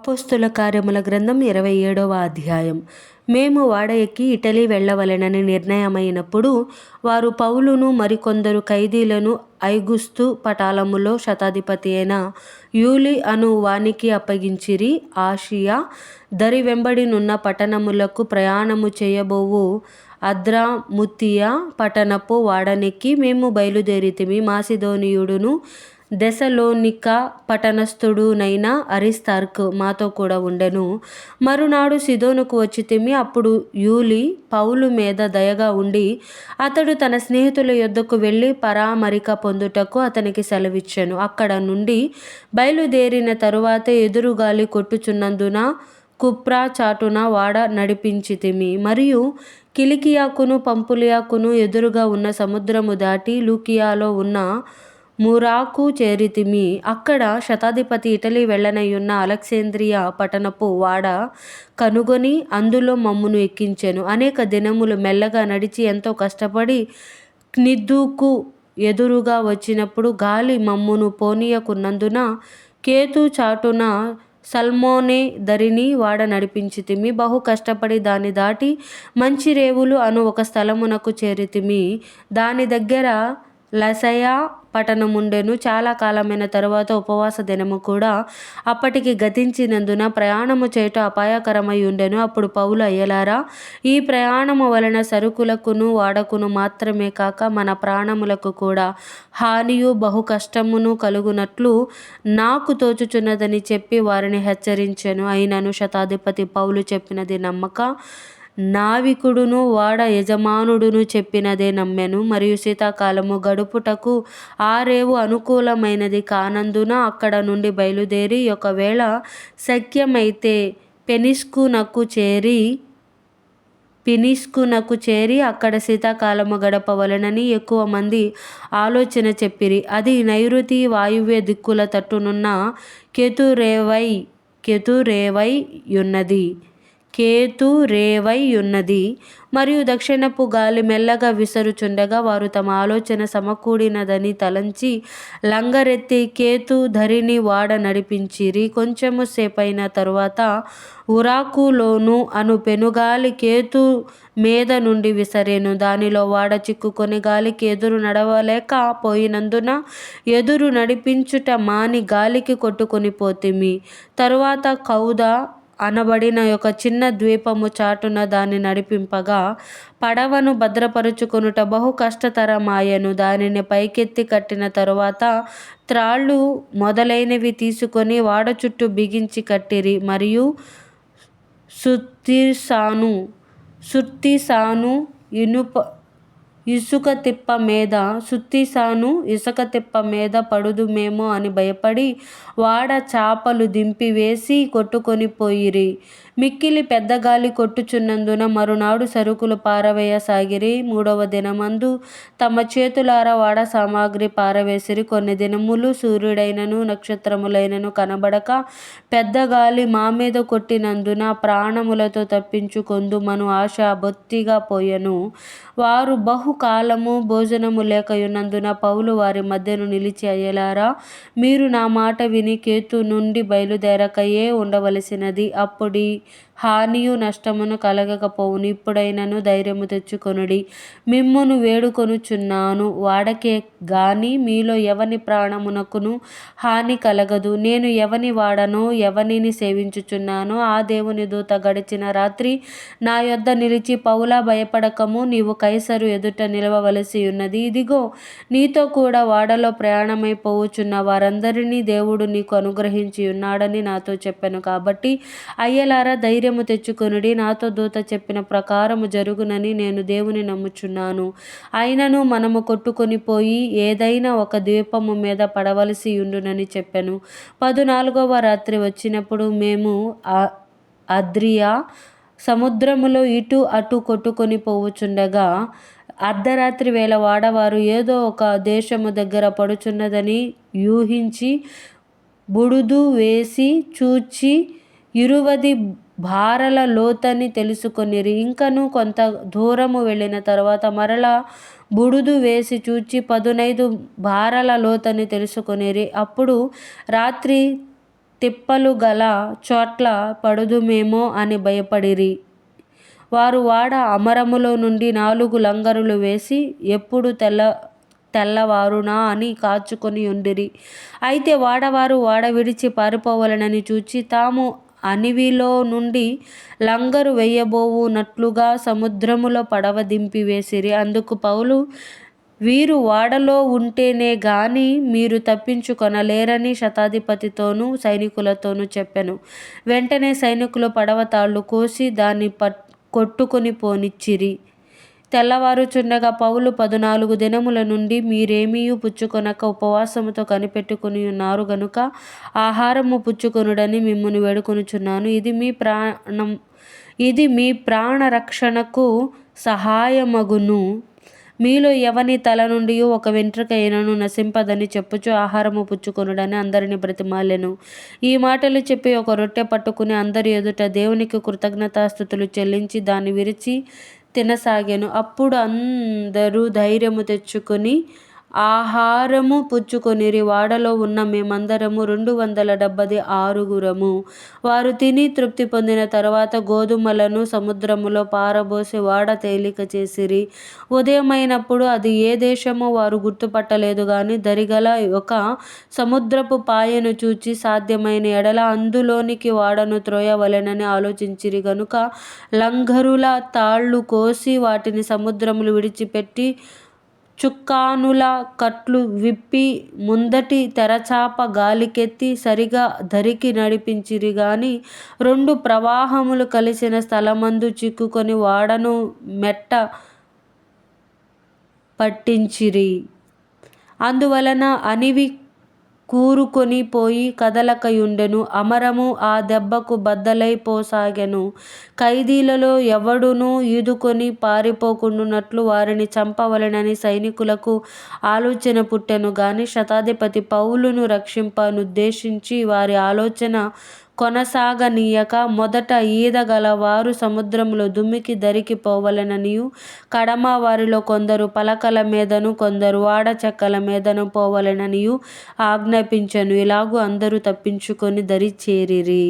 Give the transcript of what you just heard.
అపోస్తుల కార్యముల గ్రంథం 27వ అధ్యాయం. మేము ఓడ ఎక్కి ఇటలీ వెళ్ళవలెనని నిర్ణయమైనప్పుడు వారు పౌలును మరికొందరు ఖైదీలను ఐగుస్తు పటాలములో శతాధిపతి అయిన యూలి అను వానికి అప్పగించిరి. ఆసియా దరి వెంబడినున్న పట్టణములకు ప్రయాణము చేయబోవు అద్రాముత్తియ పట్టణపు ఓడనెక్కి మేము బయలుదేరితిమి. మాసిదోనియుడును దెసలోనిక పట్టణస్థుడునైన అరిస్తార్కు మాతో కూడా ఉండెను. మరునాడు సిదోనుకు వచ్చితిమి. అప్పుడు యూలి పౌలు మీద దయగా ఉండి అతడు తన స్నేహితుల యొద్దకు వెళ్ళి పరామరిక పొందుటకు అతనికి సెలవిచ్చెను. అక్కడ నుండి బయలుదేరిన తరువాత ఎదురుగాలి కొట్టుచున్నందున కుప్రా చాటున ఓడ నడిపించితిమి. మరియు కిలికియాకును పంఫులియాకును ఎదురుగా ఉన్న సముద్రము దాటి లూకియాలో ఉన్న మురాకు చేరితిమి. అక్కడ శతాధిపతి ఇటలీ వెళ్ళనయ్యున్న అలెగ్జాంద్రియ పట్టణపు ఓడ కనుగొని అందులో మమ్మును ఎక్కించెను. అనేక దినములు మెల్లగా నడిచి ఎంతో కష్టపడి క్నిదుకు ఎదురుగా వచ్చినప్పుడు గాలి మమ్మును పోనీయకున్నందున కేతు చాటున సల్మోనే దరిని ఓడ నడిపించితిమి. బహు కష్టపడి దాని దాటి మంచిరేవులు అను ఒక స్థలమునకు చేరితిమి. దాని దగ్గర లసయ పట్టణముండెను. చాలా కాలమైన తరువాత ఉపవాస దినము కూడా అప్పటికి గతించినందున ప్రయాణము చేయుట అపాయకరమై ఉండెను. అప్పుడు పౌలు, అయ్యలారా, ఈ ప్రయాణము వలన సరుకులకును ఓడకును మాత్రమే కాక మన ప్రాణములకు కూడా హానియు బహు కష్టమును కలుగునట్లు నాకు తోచుచున్నదని చెప్పి వారిని హెచ్చరించెను. అయినను శతాధిపతి పౌలు చెప్పినది నమ్మక నావికుడును ఓడ యజమానుడును చెప్పినదే నమ్మెను. మరియు శీతాకాలము గడుపుటకు ఆ రేవు అనుకూలమైనది కానందున అక్కడ నుండి బయలుదేరి ఒకవేళ శక్యమైతే ఫినిస్కునకు చేరి అక్కడ శీతాకాలము గడపవలెనని ఎక్కువ మంది ఆలోచన చెప్పిరి. అది నైరుతి వాయువ్య దిక్కుల తట్టునున్న కేతురేవై యున్నది. మరియు దక్షిణపు గాలి మెల్లగా విసరుచుండగా వారు తమ ఆలోచన సమకూడినదని తలంచి లంగరెత్తి కేతు ధరిని ఓడ నడిపించిరి. కొంచెము సేపైన తరువాత ఉరాకులోను అను పెనుగాలి కేతు మీద నుండి విసరెను. దానిలో ఓడ చిక్కుకొని గాలికి ఎదురు నడవలేక పోయినందున ఎదురు నడిపించుట మాని గాలికి కొట్టుకొని పోతిమి. తరువాత కౌదా అనబడిన ఒక చిన్న ద్వీపము చాటున దాన్ని నడిపింపగా పడవను భద్రపరుచుకొనుట బహు కష్టతరమాయెను. దానిని పైకెత్తి కట్టిన తరువాత త్రాళ్ళు మొదలైనవి తీసుకొని ఓడ చుట్టూ బిగించి కట్టిరి. మరియు సుర్తిసాను ఇసుక తిప్ప మీద పడుదుమేమో అని భయపడి ఓడ చాపలు దింపివేసి కొట్టుకొని పోయిరి. మిక్కిలి పెద్దగాలి కొట్టుచున్నందున మరునాడు సరుకులు పారవేయసాగిరి. 3వ దినమందు తమ చేతులారా ఓడ సామాగ్రి పారవేసిరి. కొన్ని దినములు సూర్యుడైనను నక్షత్రములైనను కనబడక పెద్దగాలి మా మీద కొట్టినందున ప్రాణములతో తప్పించుకొందుమను ఆశ బొత్తిగా పోయెను. వారు బహు కాలము భోజనము లేకయున్నందున పౌలు వారి మధ్యను నిలిచి, అయ్యలారా, మీరు నా మాట విని కేతు నుండి బయలుదేరకయే ఉండవలసినది. అప్పుడి హానియు నష్టమును కలగకపోవును. ఇప్పుడైనను ధైర్యము తెచ్చుకొనుడి. మిమ్మును వేడుకొనుచున్నాను, ఓడకే గాని మీలో ఎవని ప్రాణమునకును హాని కలగదు. నేను ఎవని ఓడనో ఎవనిని సేవించుచున్నానో ఆ దేవుని దూత గడిచిన రాత్రి నా యొద్ద నిలిచి, పౌలా, భయపడకము, నీవు కైసరు ఎదుట నిలవవలసి ఉన్నది. ఇదిగో, నీతో కూడా ఓడలో ప్రయాణమై పోవుచున్న వారందరినీ దేవుడు నీకు అనుగ్రహించి ఉన్నాడని నాతో చెప్పెను. కాబట్టి అయ్యలారా, ధైర్యము తెచ్చుకొనుడి. నాతో దూత చెప్పిన ప్రకారము జరుగునని నేను దేవుని నమ్ముచున్నాను. అయినను మనము కొట్టుకొని పోయి ఏదైనా ఒక ద్వీపము మీద పడవలసి ఉండునని చెప్పెను. 14వ రాత్రి వచ్చినప్పుడు మేము అద్రియా సముద్రములో ఇటు అటు కొట్టుకొని పోవుచుండగా అర్ధరాత్రి వేళ ఓడవారు ఏదో ఒక దేశము దగ్గర పడుచున్నదని యూహించి బుడుదు వేసి చూచి 20 భారల లోతని తెలుసుకొనిరి. ఇంకను కొంత దూరము వెళ్ళిన తరువాత మరలా బుడుదు వేసి చూచి 15 భారల లోతని తెలుసుకొనిరి. అప్పుడు రాత్రి తిప్పలు గల చోట్ల పడుదుమేమో అని భయపడిరి. వారు వాడ అమరములో నుండి 4 లంగరులు వేసి ఎప్పుడు తెల్లవారునా అని కాచుకొని ఉండిరి. అయితే వాడవారు వాడ విడిచి పారిపోవలనని చూచి తాము అనివిలో నుండి లంగరు వేయబోవునట్లుగా సముద్రములో పడవ దింపివేసిరి. అందుకు పౌలు, వీరు వాడలో ఉంటేనే గాని మీరు తప్పించుకొనలేరని శతాధిపతితోనూ సైనికులతోనూ చెప్పెను. వెంటనే సైనికులు పడవ తాళ్ళు కోసి దాన్ని కొట్టుకొని పోనిచ్చిరి. తెల్లవారుచుండగా పౌలు 14 దినముల నుండి మీరేమియూ పుచ్చుకొనక ఉపవాసముతో కనిపెట్టుకుని ఉన్నారు గనుక ఆహారము పుచ్చుకొనుడని మిమ్మును వేడుకొనుచున్నాను. ఇది మీ ప్రాణరక్షణకు సహాయమగును. మీలో ఎవని తల నుండి ఒక వెంట్రుక అయినను నశింపదని చెప్పుచు ఆహారము పుచ్చుకొనుడని అందరిని బ్రతిమాలెను. ఈ మాటలు చెప్పి ఒక రొట్టె పట్టుకుని అందరి ఎదుట దేవునికి కృతజ్ఞతాస్తుతులు చెల్లించి దాన్ని విరిచి తినసాగెను. అప్పుడు అందరూ ధైర్యము తెచ్చుకొని ఆహారము పుచ్చుకొనిరి. వాడలో ఉన్న మేమందరము 276 వారు తిని తృప్తి పొందిన తరువాత గోధుమలను సముద్రములో పారబోసి వాడ తేలిక చేసిరి. ఉదయమైనప్పుడు అది ఏ దేశమో వారు గుర్తుపట్టలేదు గాని దరిగల ఒక సముద్రపు పాయను చూచి సాధ్యమైన ఎడల అందులోనికి వాడను త్రోయవలెనని ఆలోచించిరి గనుక లంగరుల తాళ్ళు కోసి వాటిని సముద్రములు విడిచిపెట్టి చుక్కానుల కట్లు విప్పి ముందటి తెరచాప గాలికెత్తి సరిగా ధరికి నడిపించిరి గాని 2 ప్రవాహములు కలిసిన స్థలమందు చిక్కుకొని వాడను మెట్ట పట్టించిరి. అందువలన అనివి కూరుకొని పోయి కదలకయుండెను. అమరము ఆ దెబ్బకు బద్దలై పోసాగెను. ఖైదీలలో ఎవడునూ ఈదుకొని పారిపోకుండునట్లు వారిని చంపవలెనని సైనికులకు ఆలోచన పుట్టెను గాని శతాధిపతి పౌలును రక్షింప నుద్దేశించి వారి ఆలోచన కొనసాగనీయక మొదట ఈదగల వారు సముద్రములో దుమికి దరికి పోవలెననియూ కడమ వారిలో కొందరు పలకల మీదను కొందరు వాడ చెక్కల మీదను పోవలెననియూ ఆజ్ఞాపించెను. ఇలాగు అందరూ తప్పించుకొని దరి చేరిరి.